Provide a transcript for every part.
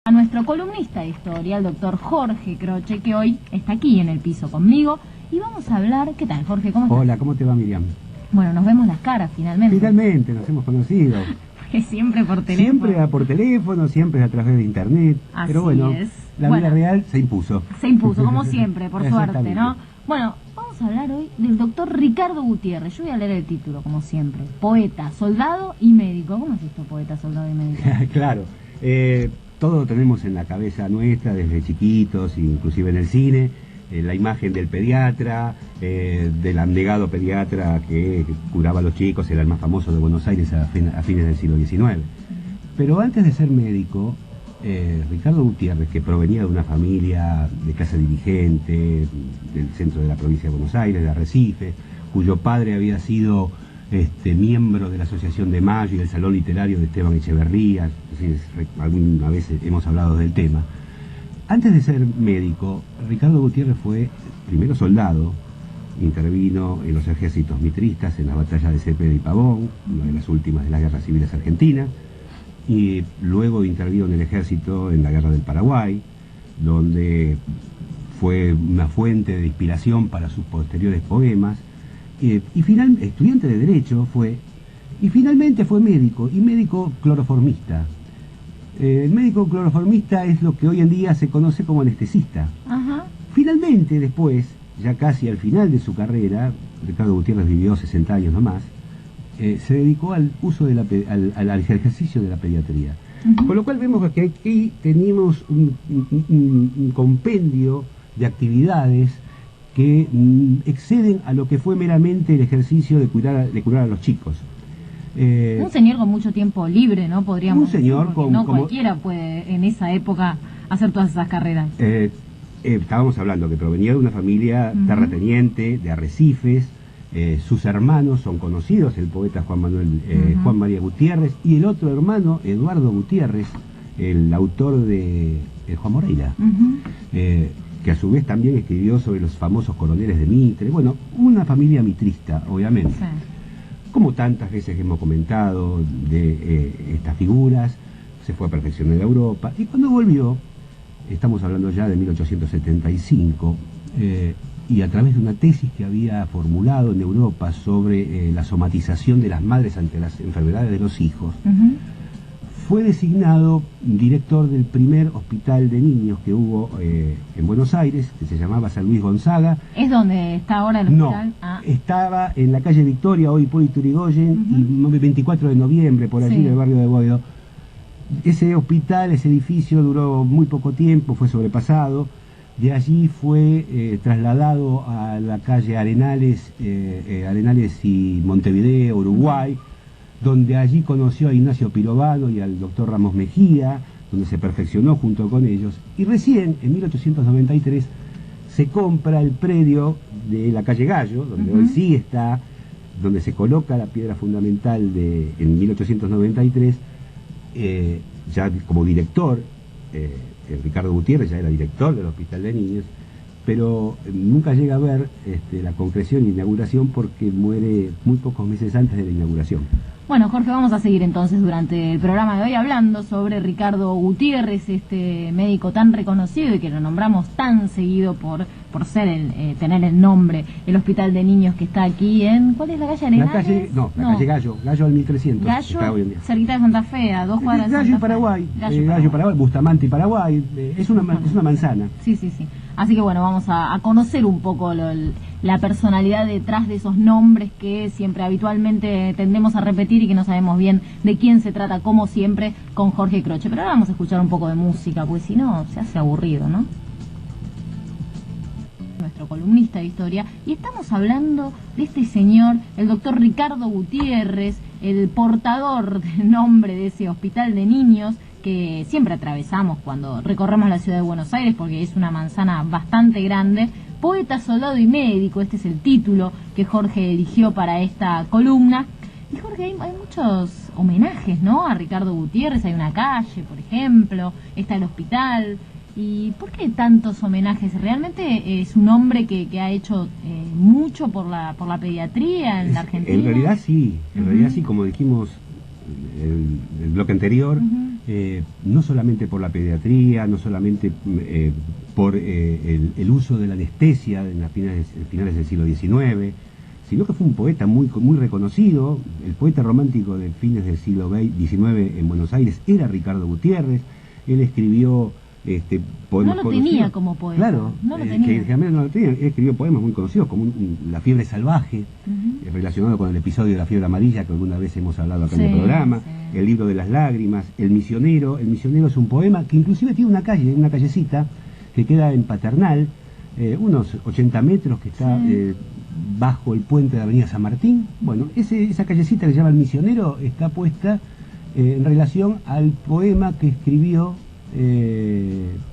A nuestro columnista de historia, el doctor Jorge Croce, que hoy está aquí en el piso conmigo, y vamos a hablar... ¿Qué tal, Jorge? ¿Cómo estás? Hola, ¿cómo te va, Miriam? Bueno, nos vemos las caras finalmente. Finalmente, nos hemos conocido. Porque siempre por teléfono. Siempre por teléfono, siempre a través de internet. Así pero bueno, es. La vida real se impuso. Se impuso, como siempre, por suerte, ¿no? Exactamente. Bueno, vamos a hablar hoy del doctor Ricardo Gutiérrez. Yo voy a leer el título, como siempre. Poeta, soldado y médico. ¿Cómo es esto, poeta, soldado y médico? Claro. Todo lo tenemos en la cabeza nuestra desde chiquitos, inclusive en el cine. La imagen del pediatra, del abnegado pediatra que curaba a los chicos, era el más famoso de Buenos Aires a fines del siglo XIX. Pero antes de ser médico, Ricardo Gutiérrez, que provenía de una familia de clase dirigente del centro de la provincia de Buenos Aires, de Arrecife, cuyo padre había sido miembro de la Asociación de Mayo y del Salón Literario de Esteban Echeverría, alguna vez hemos hablado del tema. Antes de ser médico, Ricardo Gutiérrez fue primero soldado, intervino en los ejércitos mitristas en las batallas de Cepeda y Pavón, una de las últimas de las guerras civiles argentinas, y luego intervino en el ejército en la guerra del Paraguay, donde fue una fuente de inspiración para sus posteriores poemas, y finalmente estudiante de Derecho fue, y finalmente fue médico, y médico cloroformista. El médico cloroformista es lo que hoy en día se conoce como anestesista. Ajá. Finalmente, después, ya casi al final de su carrera, Ricardo Gutiérrez vivió 60 años nomás, se dedicó al uso de al ejercicio de la pediatría. Con lo cual vemos que aquí tenemos un compendio de actividades que exceden a lo que fue meramente el ejercicio de curar a los chicos. Un señor con mucho tiempo libre, ¿no? Podríamos un señor decir, no cualquiera puede en esa época hacer todas esas carreras. Estábamos hablando que provenía de una familia terrateniente, de Arrecifes. Sus hermanos son conocidos, el poeta Juan María Gutiérrez, y el otro hermano, Eduardo Gutiérrez, el autor de Juan Moreira, que a su vez también escribió sobre los famosos coroneles de Mitre. Bueno, una familia mitrista, obviamente. Sí. Como tantas veces hemos comentado de estas figuras, se fue a perfeccionar a Europa, y cuando volvió, estamos hablando ya de 1875, y a través de una tesis que había formulado en Europa sobre la somatización de las madres ante las enfermedades de los hijos, fue designado director del primer hospital de niños que hubo en Buenos Aires, que se llamaba San Luis Gonzaga. ¿Es donde está ahora el hospital? No, estaba en la calle Victoria, hoy Hipólito Yrigoyen, y 24 de noviembre, por allí, en el barrio de Boedo. Ese hospital, ese edificio duró muy poco tiempo, fue sobrepasado. De allí fue trasladado a la calle Arenales y Montevideo, Uruguay, donde allí conoció a Ignacio Pirovano y al doctor Ramos Mejía, donde se perfeccionó junto con ellos. Y recién, en 1893, se compra el predio de la calle Gallo, donde hoy sí está, donde se coloca la piedra fundamental en 1893, ya como director. Ricardo Gutiérrez ya era director del Hospital de Niños, pero nunca llega a ver la concreción e inauguración porque muere muy pocos meses antes de la inauguración. Bueno, Jorge, vamos a seguir entonces durante el programa de hoy hablando sobre Ricardo Gutiérrez, este médico tan reconocido y que lo nombramos tan seguido por ser tener el nombre, el Hospital de Niños que está aquí en... ¿Cuál es la calle Arenales? La calle Gallo al 1300. Gallo, cerquita de Santa Fe, a 2 cuadras de Santa Fe. Gallo y Paraguay, Gallo Paraguay, Bustamante y Paraguay, es una manzana. Sí. Así que bueno, vamos a conocer un poco la personalidad detrás de esos nombres que siempre habitualmente tendemos a repetir y que no sabemos bien de quién se trata, como siempre, con Jorge Croce. Pero ahora vamos a escuchar un poco de música, pues si no, se hace aburrido, ¿no? Nuestro columnista de historia, y estamos hablando de este señor, el doctor Ricardo Gutiérrez, el portador del nombre de ese hospital de niños que siempre atravesamos cuando recorremos la ciudad de Buenos Aires, porque es una manzana bastante grande. Poeta, soldado y médico, este es el título que Jorge eligió para esta columna. Y Jorge, hay muchos homenajes, ¿no?, a Ricardo Gutiérrez. Hay una calle, por ejemplo, está el hospital. ¿Y por qué tantos homenajes? ¿Realmente es un hombre que ha hecho mucho por la pediatría en la Argentina? En realidad sí, como dijimos el bloque anterior, no solamente por la pediatría, no solamente por el uso de la anestesia en las finales del siglo XIX, sino que fue un poeta muy reconocido. El poeta romántico de fines del siglo XIX en Buenos Aires era Ricardo Gutiérrez. Él escribió poemas no lo tenía como poeta. Claro, no lo tenía. Que realmente no lo tenía. Él escribió poemas muy conocidos como La fiebre salvaje, relacionado con el episodio de la fiebre amarilla que alguna vez hemos hablado acá en el programa, El libro de las lágrimas, El misionero. El misionero es un poema que inclusive tiene una callecita que queda en Paternal, unos 80 metros, que está bajo el puente de Avenida San Martín. Bueno, esa callecita que se llama El misionero está puesta en relación al poema que escribió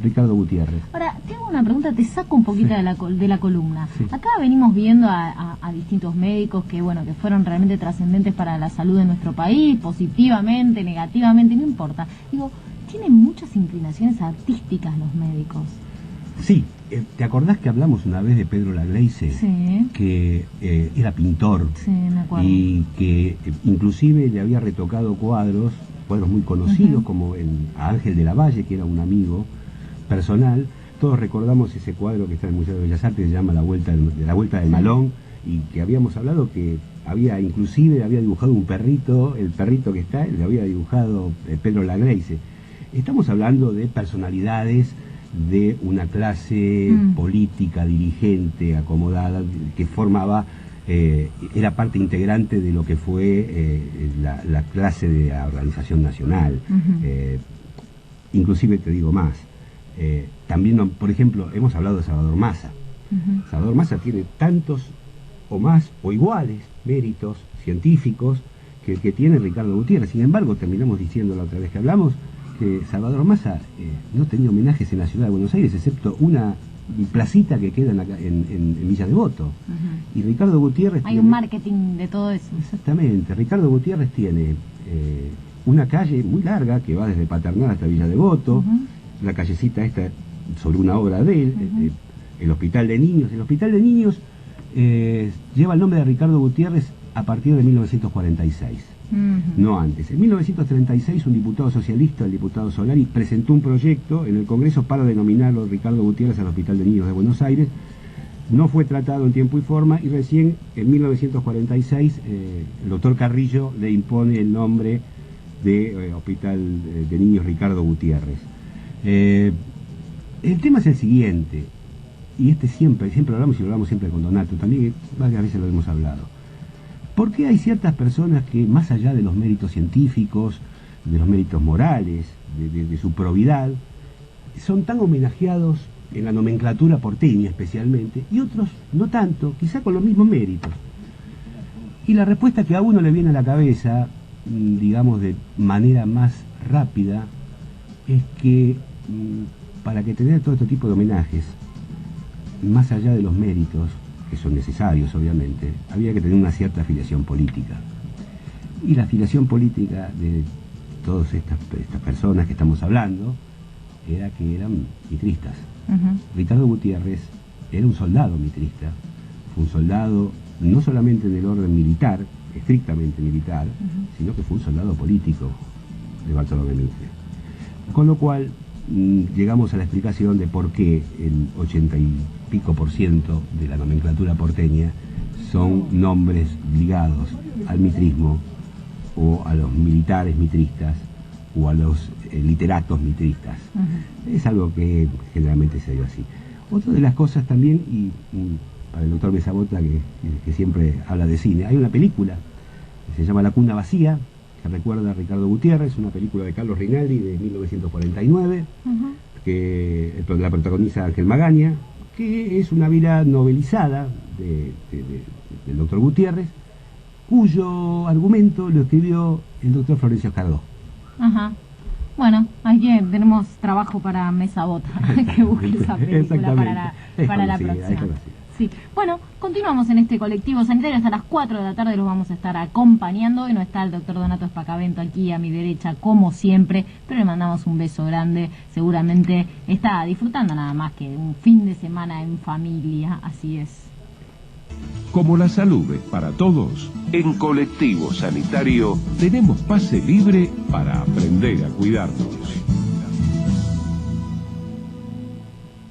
Ricardo Gutiérrez. Ahora, tengo una pregunta, te saco un poquito de la columna. Sí. Acá venimos viendo a distintos médicos que fueron realmente trascendentes para la salud de nuestro país, positivamente, negativamente, no importa. Digo, tienen muchas inclinaciones artísticas los médicos. Sí, ¿te acordás que hablamos una vez de Pedro Lagleize? Sí. Que era pintor. Sí, me acuerdo. Y que inclusive le había retocado cuadros muy conocidos, como a Ángel de la Valle, que era un amigo personal. Todos recordamos ese cuadro que está en el Museo de Bellas Artes, que se llama La Vuelta del Malón, y que habíamos hablado que había dibujado un perrito, el perrito que está, le había dibujado Pedro Lagleize. Estamos hablando de personalidades de una clase política, dirigente, acomodada, que formaba, era parte integrante de lo que fue la clase de la Organización Nacional. Inclusive te digo más, también, por ejemplo, hemos hablado de Salvador Massa. Salvador Massa tiene tantos o más o iguales méritos científicos que el que tiene Ricardo Gutiérrez. Sin embargo, terminamos diciendo la otra vez que hablamos que Salvador Massa no tenía homenajes en la ciudad de Buenos Aires, excepto una placita que queda en Villa Devoto. Y Ricardo Gutiérrez hay un marketing de todo eso. Exactamente. Ricardo Gutiérrez tiene una calle muy larga que va desde Paternal hasta Villa Devoto, la callecita esta sobre una obra de él, el Hospital de Niños. El Hospital de Niños lleva el nombre de Ricardo Gutiérrez a partir de 1946. No antes. En 1936 un diputado socialista, el diputado Solari, presentó un proyecto en el Congreso para denominarlo Ricardo Gutiérrez al Hospital de Niños de Buenos Aires. No fue tratado en tiempo y forma, y recién en 1946 el doctor Carrillo le impone el nombre de Hospital de Niños Ricardo Gutiérrez. El tema es el siguiente, y siempre hablamos, y lo hablamos siempre con Donato, también varias veces lo hemos hablado. ¿Por qué hay ciertas personas que, más allá de los méritos científicos, de los méritos morales, de su probidad, son tan homenajeados en la nomenclatura porteña especialmente, y otros no tanto, quizá con los mismos méritos? Y la respuesta que a uno le viene a la cabeza, digamos de manera más rápida, es que para que tener todo este tipo de homenajes, más allá de los méritos, que son necesarios obviamente, había que tener una cierta afiliación política. Y la afiliación política de todas estas personas que estamos hablando era que eran mitristas. Ricardo Gutiérrez era un soldado mitrista, fue un soldado no solamente en el orden militar, estrictamente militar, sino que fue un soldado político de Bartolomé Mitre. Con lo cual llegamos a la explicación de por qué el 80 y pico % de la nomenclatura porteña son nombres ligados al mitrismo, o a los militares mitristas, o a los literatos mitristas. Es algo que generalmente se dio así. Otra de las cosas también, y para el doctor Mesabota, que siempre habla de cine, hay una película que se llama La cuna vacía, que recuerda a Ricardo Gutiérrez, una película de Carlos Rinaldi de 1949, que la protagoniza Ángel Magaña, que es una vida novelizada del doctor Gutiérrez, cuyo argumento lo escribió el doctor Florencio Cardó. Bueno, aquí tenemos trabajo para Mesabota, que busque esa película para la próxima. Sí. Bueno, continuamos en este colectivo sanitario hasta las 4 de la tarde, los vamos a estar acompañando. Hoy no está el doctor Donato Espacavento aquí a mi derecha, como siempre, pero le mandamos un beso grande. Seguramente está disfrutando nada más que un fin de semana en familia, así es. Como la salud es para todos, en Colectivo Sanitario tenemos pase libre para aprender a cuidarnos.